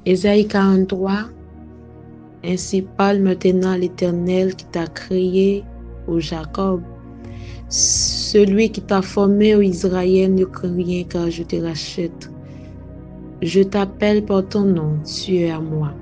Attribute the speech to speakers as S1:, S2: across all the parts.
S1: Ésaïe 43. Ainsi parle maintenant l'Éternel qui t'a créé, ô Jacob. Celui qui t'a formé, ô Israël, ne crains rien car je te rachète. Je t'appelle par ton nom, tu es à moi.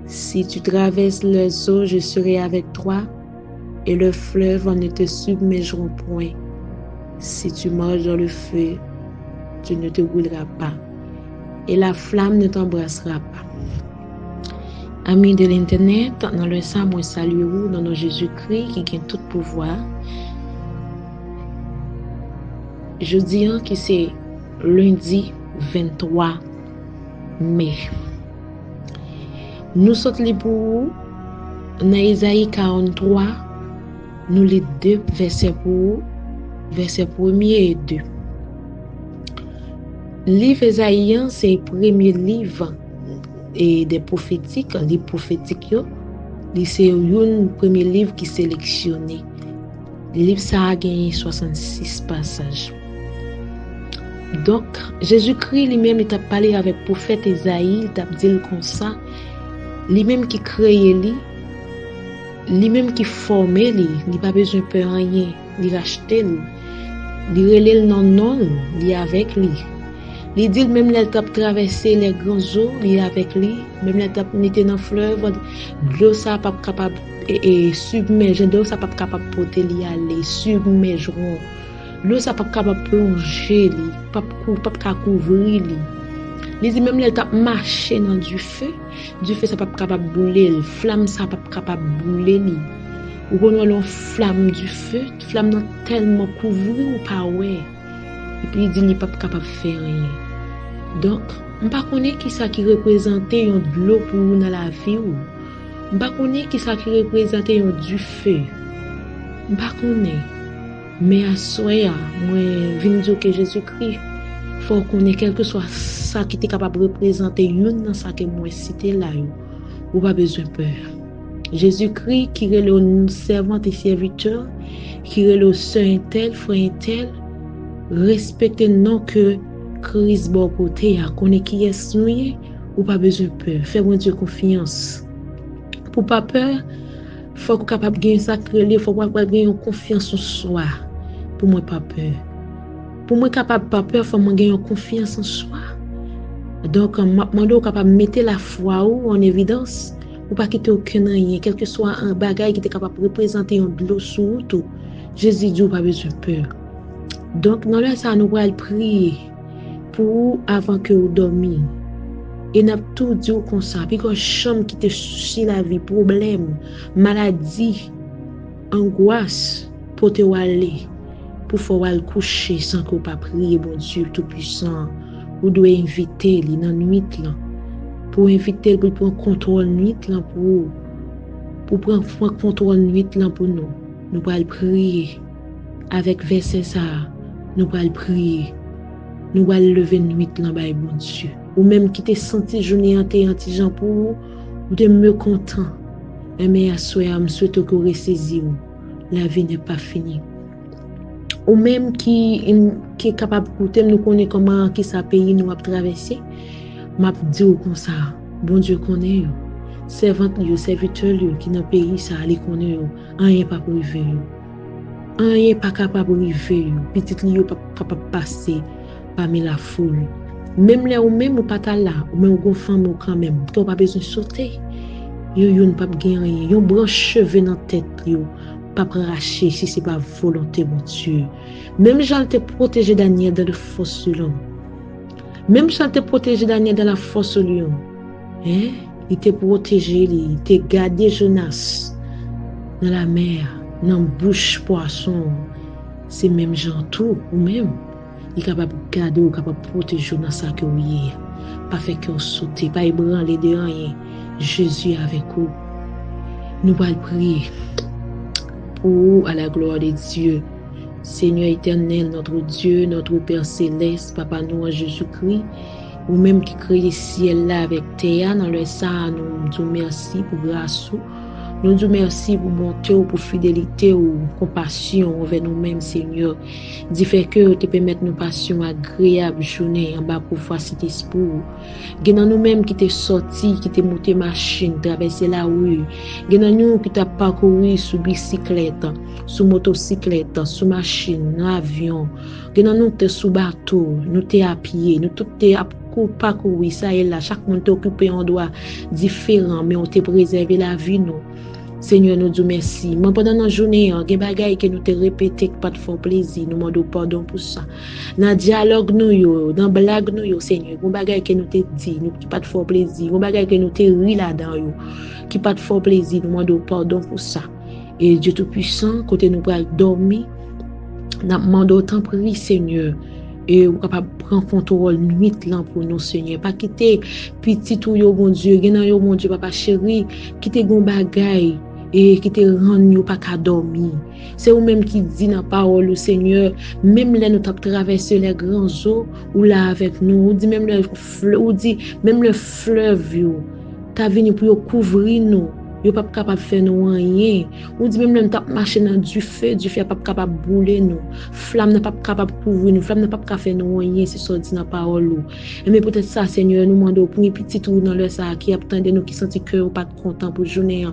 S1: Si tu traverses les eaux, je serai avec toi, et le fleuve ne te submergeront point. Si tu marches dans le feu, tu ne te brûleras pas, et la flamme ne t'embrassera pas. Amis de l'internet, dans le sang, moi salue vous, dans nos Jésus-Christ qui gagne tout pouvoir. Je dis que c'est lundi 23 mai. Nous sommes pour vous, dans Ésaïe 43, nous les deux versets pour vous, versets 1er et 2. Livre Ésaïe, c'est le premier livre et des prophétiques, les prophétiques, c'est un premier livre qui est sélectionné. Le livre ça a gagné 66 passages. Donc, Jésus-Christ lui-même, il t'a parlé avec le prophète Ésaïe, il t'a dit comme ça, lui-même qui créé lui-même qui formé, il n'a pas besoin de faire rien, il racheté, il relève non, il est avec lui. Il dit même là, il t'a traversé les grands eaux, il est avec lui, même là, il t'a été dans le fleuve, l'eau ça pas capable et submerger, l'eau ça pas capable porter lui aller, submergeront. L'eau ça pas capable plonger lui, pas couvrir lui. Les dit même là t'a marché dans du feu ça pas capable brûler, flamme ça pas capable brûler lui. Ou connait la flamme du feu, flamme non tellement couvrir ou pas ouais. Et puis il dit il pas capable faire rien. Donc, on pas connait qui ça qui représentait de l'eau pour nous dans la vie ou. On pas connait qui ça qui représentait du feu. On pas connait. Mais à soya, moi, viens dire que Jésus-Christ, faut qu'on ait quelque soit ça qui est capable de représenter une dans ça que moi cité là, ou pas besoin de peur. Jésus-Christ qui est le servant et serviteur, qui est le saint tel, frère tel, respectez non que Christ bon côté, qu'on est qui est souillé, ou pas besoin de peur. Fais-moi Dieu confiance. Pour pas peur, faut qu'on capable de gagner ça, faut qu'on capable de gagner confiance en soi. Pour moi pas peur. Pour moi capable pas peur, faut moi gagner confiance en soi. Donc moi capable mettre la foi ou en évidence ou pas quitter aucun rien, quel que soit un bagage qui est capable de représenter un de l'eau sur tout. Jésus dit pas besoin de peur. Donc dans là ça nous va prier pour avant que vous dormiez. Et n'a tout dit comme ça, puis que chambre qui te soucie la vie, problème, maladie, angoisse pour te aller. Pour faire aller coucher sans qu'on pas prier bon Dieu tout puissant, vous devez inviter lui dans nuit là pour inviter pour prendre contrôle nuit là pour prendre contrôle nuit là pour nous allons prier avec verset ça, nous allons prier, nous allons lever nuit là bas bon Dieu ou même qui te senti journée anti-gens pour ou de me content mais à soir me souhaite que ressaisir la vie n'est pas finie. Ou même qui est capable de écouter, nous connaît comment qui ça pays nous a traversé, m'a dit comme ça, bon Dieu connaît, servante lui, serviteur lui, qui dans pays ça, les connaît, rien pas pour arriver, rien pas capable de arriver, petit lui pas capable de passer parmi la foule. Même là ou même ou pas là, ou même ou femme ou quand même, tu pas besoin de sauter. Yo ne pas gagner rien, yo branche cheveux dans tête yo. Pas racher si c'est pas volonté mon Dieu. Même Jean te protéger Daniel dans le fosse du lion. Même Jean te protéger Daniel dans la fosse du lion. Hein? Il te protégé, il te gardé Jonas dans la mer, dans bouche poisson. C'est même Jean tout ou même il est capable de garder ou capable de protéger Jonas ça que oui. Pas fait que sauter, pas ébranler de rien. Jésus avec vous. Nous allons prier. Pour à la gloire de Dieu. Seigneur éternel, notre Dieu, notre Père céleste, Papa nous en Jésus-Christ, ou même qui crée le ciel là avec terre, dans le sang, nous disons merci pour grâce, Nous disons merci pour bonté, pour fidélité, ou compassion envers nous-mêmes, Seigneur. Dis fait que te permettre nous passion agréable journée en bas pour voir cet esprit. Gen nous-mêmes qui t'es sorti, qui t'es monté machine, traversé la rue. Gen nous qui t'a parcouru sous bicyclette, sous motocyclette, sous machine, dans avion. Gen nous t'es sous bateau, nous t'es à pied, nous tout t'es à parcourir ça et là. Chaque monde t'est occupé en droit différent, mais on t'a préservé la vie nous. Seigneur, nous disons merci. Mais pendant la journée, il y a des choses que nous te répété qui pas de fort plaisir. Nous demandons pardon pour ça. Dans le dialogue, nous, dans la blague, nous, Seigneur, il y a des choses que nous te dit, nous qui pas de fort plaisir. Il y a des choses que nous te ri là-dedans, qui pas de fort plaisir. Nous demandons pardon pour ça. Et Dieu Tout-Puissant, côté nous pour dormir, nous demandons autant prier, Seigneur. Et vous capable prendre contrôle nuit là pour nous, Seigneur. Pas quitter petit tout, bon Dieu. Genan yo, mon Dieu, papa chéri, quitter gon bagay. Et qui te rend nous pas qu'à dormir. C'est vous-même qui dit dans la parole, Seigneur, même là nous avons traversé les grands eaux, ou là avec nous, ou dit même le fleuve, tu as venu pour couvrir nous. Yo pas capable faire nous rien. On dit même t'a marcher dans du feu pas capable brûler nous. Flamme n'est pas capable couvrir nous, flamme n'est pas capable faire nous rien, c'est ça dit dans parole. Mais peut-être ça Seigneur nous demande pour un petit tour dans le ça qui attendait nous qui senti cœur pas content pour journée,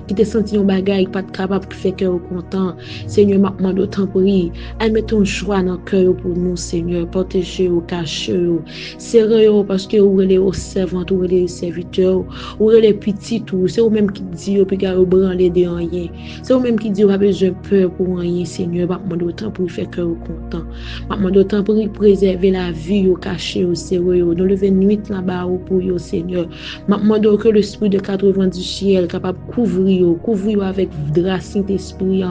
S1: qui te senti un bagage pas capable qui fait cœur content. Seigneur m'a demande autant pour lui. Elle met ton joie dans cœur pour nous Seigneur, protéger ou cacher ou serrer parce que ou les servantes ou les serviteurs ou les petits tout, c'est eux même qui dit au puis au branler de rien. C'est eux même qui dit pas besoin peur pour rien Seigneur, m'a demande autant pour faire cœur content. M'a demande autant pour préserver la vie au cacher au serrer nous lever nuit là-bas pour yo Seigneur. M'a demande que l'esprit de 80 du ciel capable couvrir avec drap Saint-Esprit,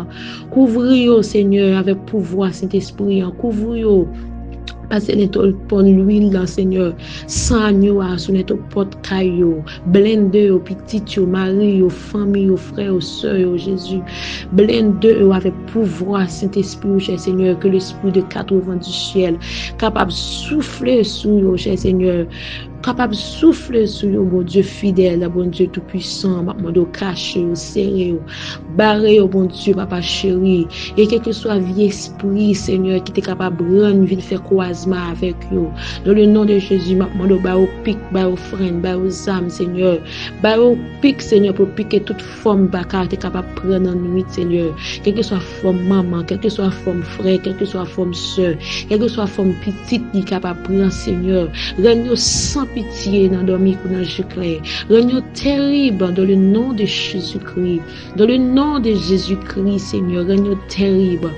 S1: couvrir Seigneur avec pouvoir Saint-Esprit, couvrir passer l'étoile pour l'huile là Seigneur sans nous à sur notre porte caillou blender au petit au mari au famille au frère au sœur au Jésus blender avec pouvoir Saint-Esprit cher Seigneur que l'esprit de 80 du ciel capable souffler sur nous cher Seigneur capable souffler sur nous bon Dieu fidèle bon Dieu tout puissant m'a caché au serré barré au bon Dieu papa chéri et quel que soit vie esprit Seigneur qui est capable de rendre vie faire croisement avec eux dans le nom de Jésus m'a demandé ba au pic ba au frein ba aux âmes Seigneur ba au pic Seigneur pour piquer toute forme baka tu es capable de prendre en nuit Seigneur quel que soit forme maman quel que soit forme frère quel que soit forme sœur quel que soit forme petite qui est capable de prendre Seigneur rends-nous sans pitié dans dormir pour dans Jésus-Christ rends-nous terrible dans le nom de Jésus-Christ dans le nom de Jésus-Christ Seigneur rends-nous terrible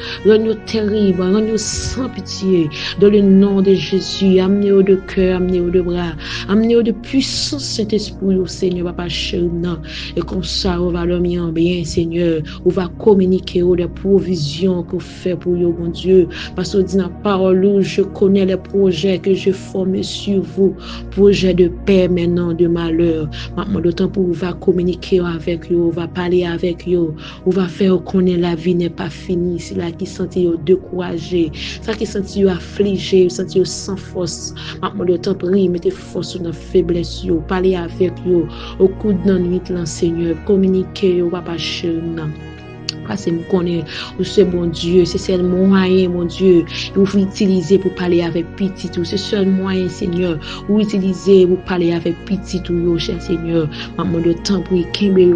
S1: rends-nous sans pitié dans le nom de Jésus amenez-nous de cœur amenez-nous de bras amenez-nous de puissance Saint-Esprit au Seigneur papa chéri et comme ça on va dormir en bien Seigneur on va communiquer des provisions qu'on fait pour vous mon Dieu parce que dit dans la parole je connais les projets que je forme sur vous projet de paix maintenant de malheur maintenant d'autant pour on va communiquer avec vous on va parler avec vous on va faire connaître la vie n'est pas finie c'est là qui sentit découragé ça qui sentit affligé sentit sans force maintenant d'autant prier mettez force dans faiblesse parler avec vous au coup de la nuit là Seigneur communiquer au papa chéri parce que nous connaissons ce bon Dieu, c'est seul moyen, mon Dieu, vous utilisez pour parler avec petit tout, c'est seul moyen, Seigneur, vous utilisez pour parler avec petit tout, cher Seigneur, maman de temps pour y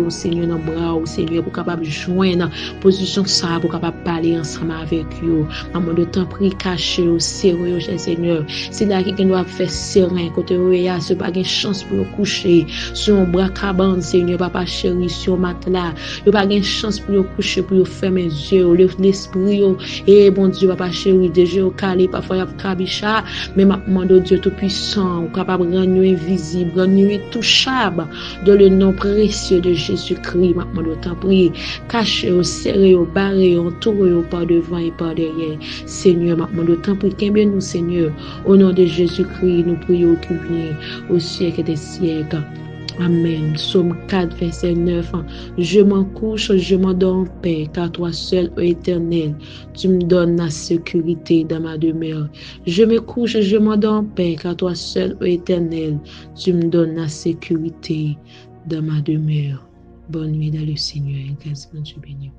S1: Seigneur, dans bras, Seigneur, pour capable joindre position ça, pour capable parler ensemble avec vous, maman de temps pour cacher au sérieux, cher Seigneur, c'est là qui doit faire serein, côté Oya, c'est pas une chance pour coucher sur un bras cabane, Seigneur, papa chéri, sur matelas, il pas une chance pour coucher pour faire mes yeux l'esprit et bon Dieu papa chéri déjà au calé parfois y a kabicha mais maintenant Dieu tout puissant capable de rendre invisible rendre intouchable dans le nom précieux de Jésus-Christ maintenant t'en prie caché au serré au barré entouré au par devant et par derrière Seigneur maintenant t'en prie qu'aimez nous Seigneur au nom de Jésus-Christ nous prions qui vient au siècle des siècles. Amen. Psaume 4, verset 9. Je m'en couche, je m'endors en paix, car toi seul, ô Éternel, tu me donnes la sécurité dans ma demeure. Je me couche, je m'endors en paix, car toi seul, ô Éternel, tu me donnes la sécurité dans ma demeure. Bonne nuit dans le Seigneur et grâce de Dieu béni.